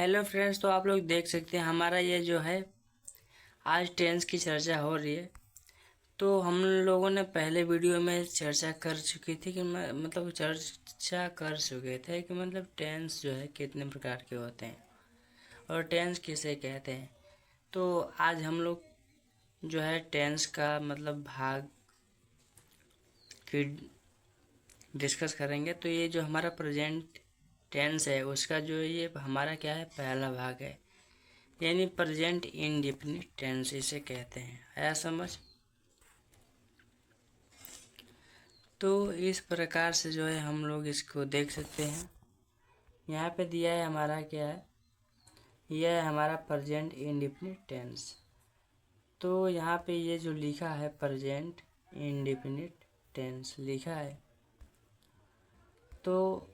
Hello friends, तो आप लोग देख सकते हैं हमारा ये जो है आज टेंस की चर्चा हो रही है। तो हम लोगों ने पहले वीडियो में चर्चा कर चुकी थी कि मतलब चर्चा कर चुके थे कि मतलब टेंस जो है कितने प्रकार के होते हैं और टेंस किसे कहते हैं। तो आज हम लोग जो है टेंस का मतलब भाग की डिस्कस करेंगे। तो ये जो हमारा प्रेजेंट टेंस है उसका जो ये हमारा क्या है, पहला भाग है, यानी प्रेजेंट इंडेफिनिट टेंस इसे कहते हैं। आया समझ? तो इस प्रकार से जो है हम लोग इसको देख सकते हैं। यहाँ पे दिया है हमारा क्या है, यह है हमारा प्रेजेंट इंडेफिनिट टेंस। तो यहाँ पे ये जो लिखा है प्रेजेंट इंडेफिनिट टेंस लिखा है, तो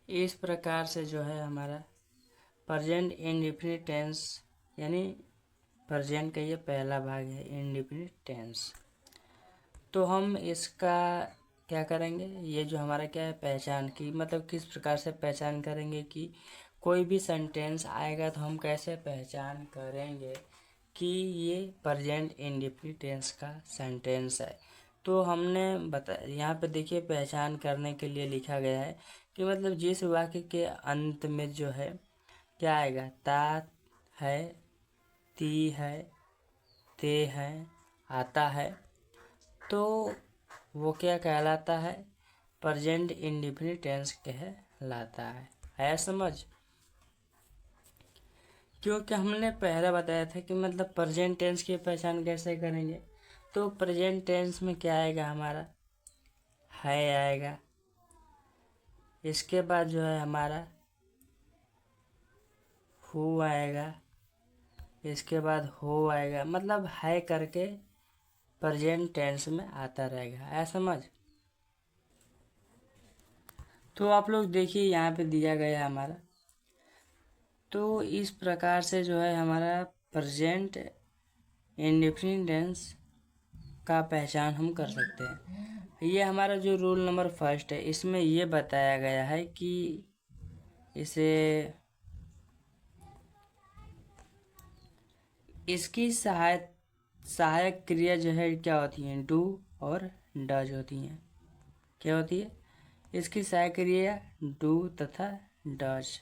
इस प्रकार से जो है हमारा प्रेजेंट इंडेफिनिट टेंस यानी प्रेजेंट का ये पहला भाग है इंडेफिनिट टेंस। तो हम इसका क्या करेंगे, ये जो हमारा क्या है पहचान की मतलब किस प्रकार से पहचान करेंगे कि कोई भी सेंटेंस आएगा तो हम कैसे पहचान करेंगे कि ये प्रेजेंट इंडेफिनिट टेंस का सेंटेंस है। तो हमने यहाँ पे देखिए पहचान करने के लिए लिखा गया है कि मतलब जिस वाक्य के अंत में जो है क्या आएगा, ता है, ती है, ते है, आता है, तो वो क्या कहलाता है, प्रेजेंट इंडेफिनिट टेंस कहलाता है। आया समझ? क्योंकि हमने पहले बताया था कि मतलब प्रेजेंट टेंस की पहचान कैसे करेंगे। तो प्रेजेंट टेंस में क्या आएगा, हमारा है आएगा, इसके बाद जो है हमारा हु आएगा, इसके बाद हो आएगा, मतलब है करके प्रेजेंट टेंस में आता रहेगा। आया समझ? तो आप लोग देखिए यहाँ पे दिया गया है हमारा, तो इस प्रकार से जो है हमारा प्रेजेंट इंडेफिनिट टेंस का पहचान हम कर सकते हैं। ये हमारा जो रूल नंबर फर्स्ट है इसमें ये बताया गया है कि इसे इसकी सहायक क्रिया जो है क्या होती हैं, डू और डज होती हैं। क्या होती है इसकी सहायक क्रिया, डू तथा डज।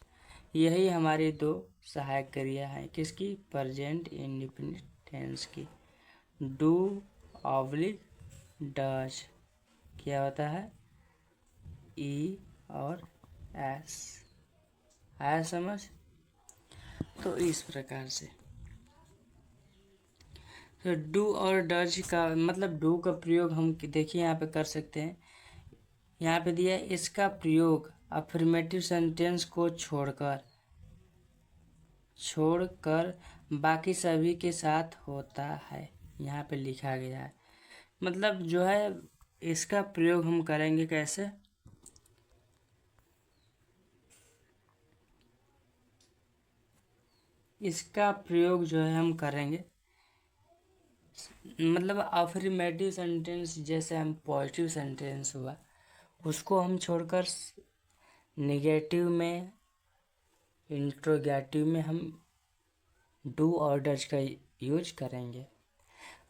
यही हमारी दो सहायक क्रिया है किसकी, प्रेजेंट इंडेफिनिट टेंस की। डू ऑब्लिक डज क्या होता है, ई और एस। आया समझ? तो इस प्रकार से तो डू और डज का मतलब डू का प्रयोग हम देखिए यहाँ पे कर सकते हैं। यहाँ पे दिया है, इसका प्रयोग अफर्मेटिव सेंटेंस को छोड़कर बाकी सभी के साथ होता है। यहाँ पे लिखा गया है, मतलब जो है इसका प्रयोग हम करेंगे कैसे, इसका प्रयोग जो है हम करेंगे मतलब अफर्मेटिव सेंटेंस जैसे हम पॉजिटिव सेंटेंस हुआ उसको हम छोड़कर निगेटिव में, इंट्रोगेटिव में हम डू और डज का यूज करेंगे।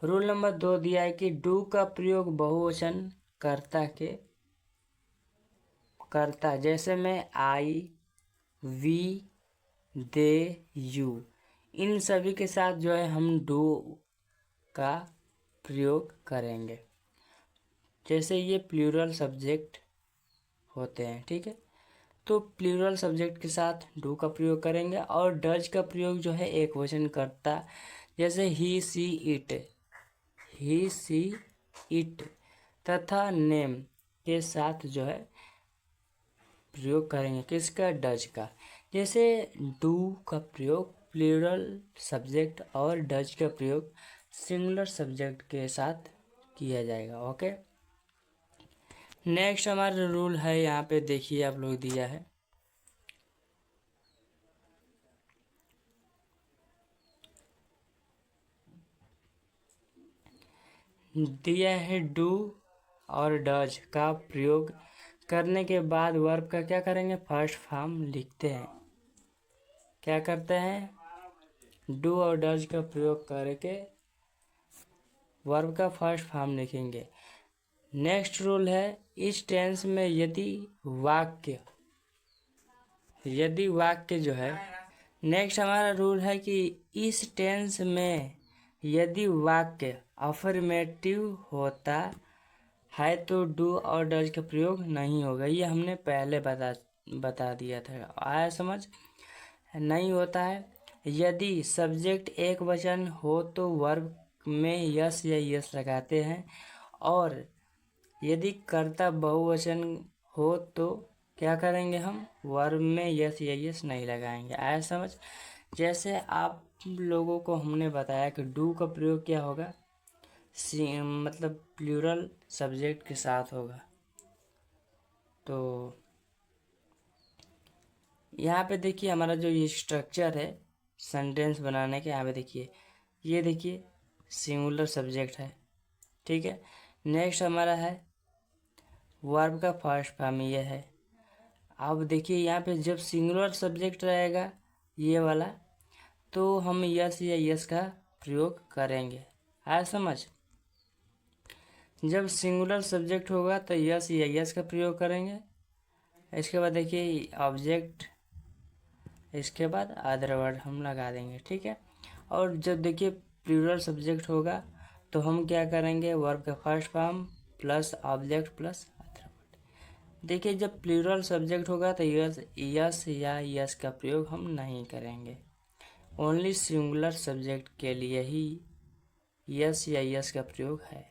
रूल नंबर 2 दिया है कि डू का प्रयोग बहुवचन करता जैसे में आई, वी, दे, यू, इन सभी के साथ जो है हम डू का प्रयोग करेंगे। जैसे ये प्लूरल सब्जेक्ट होते हैं, ठीक है, तो प्लूरल सब्जेक्ट के साथ डू का प्रयोग करेंगे। और डज का प्रयोग जो है एक वचन करता, जैसे ही सी इट तथा नेम के साथ जो है प्रयोग करेंगे किसका, डज का। जैसे डू का प्रयोग प्लूरल सब्जेक्ट और डज का प्रयोग सिंगुलर सब्जेक्ट के साथ किया जाएगा। ओके, नेक्स्ट हमारा रूल है, यहाँ पे देखिए आप लोग दिया है, डू और डज का प्रयोग करने के बाद वर्ब का क्या करेंगे, फर्स्ट फॉर्म लिखते हैं। क्या करते हैं, डू और डज का प्रयोग करके वर्ब का फर्स्ट फॉर्म लिखेंगे। नेक्स्ट रूल है, इस टेंस में यदि वाक्य जो है, नेक्स्ट हमारा रूल है कि इस टेंस में यदि वाक्य अफर्मेटिव होता है तो डू और डज का प्रयोग नहीं होगा। ये हमने पहले बता दिया था, आया समझ। नहीं होता है। यदि सब्जेक्ट एक वचन हो तो वर्ब में यस या यस लगाते हैं, और यदि कर्ता बहुवचन हो तो क्या करेंगे, हम वर्ब में यस या यस नहीं लगाएंगे। आया समझ। जैसे आप लोगों को हमने बताया कि डू का प्रयोग क्या होगा, मतलब प्लूरल सब्जेक्ट के साथ होगा। तो यहाँ पे देखिए हमारा जो ये स्ट्रक्चर है सेंटेंस बनाने के, यहाँ पे देखिए, ये देखिए सिंगुलर सब्जेक्ट है, ठीक है। नेक्स्ट हमारा है वर्ब का फर्स्ट फॉर्म ये है। अब देखिए यहाँ पे जब सिंगुलर सब्जेक्ट रहेगा ये वाला, तो हम यस या यस का प्रयोग करेंगे। आया समझ। जब सिंगुलर सब्जेक्ट होगा तो यस या यस का प्रयोग करेंगे। इसके बाद देखिए ऑब्जेक्ट, इसके बाद अदर वर्ड हम लगा देंगे, ठीक है। और जब देखिए प्लूरल सब्जेक्ट होगा तो हम क्या करेंगे, वर्ब का first form plus object plus other word. देखिए जब प्लूरल सब्जेक्ट होगा तो यस या यस का प्रयोग हम नहीं करेंगे। ओनली सिंगुलर सब्जेक्ट के लिए ही यस या यस का प्रयोग है।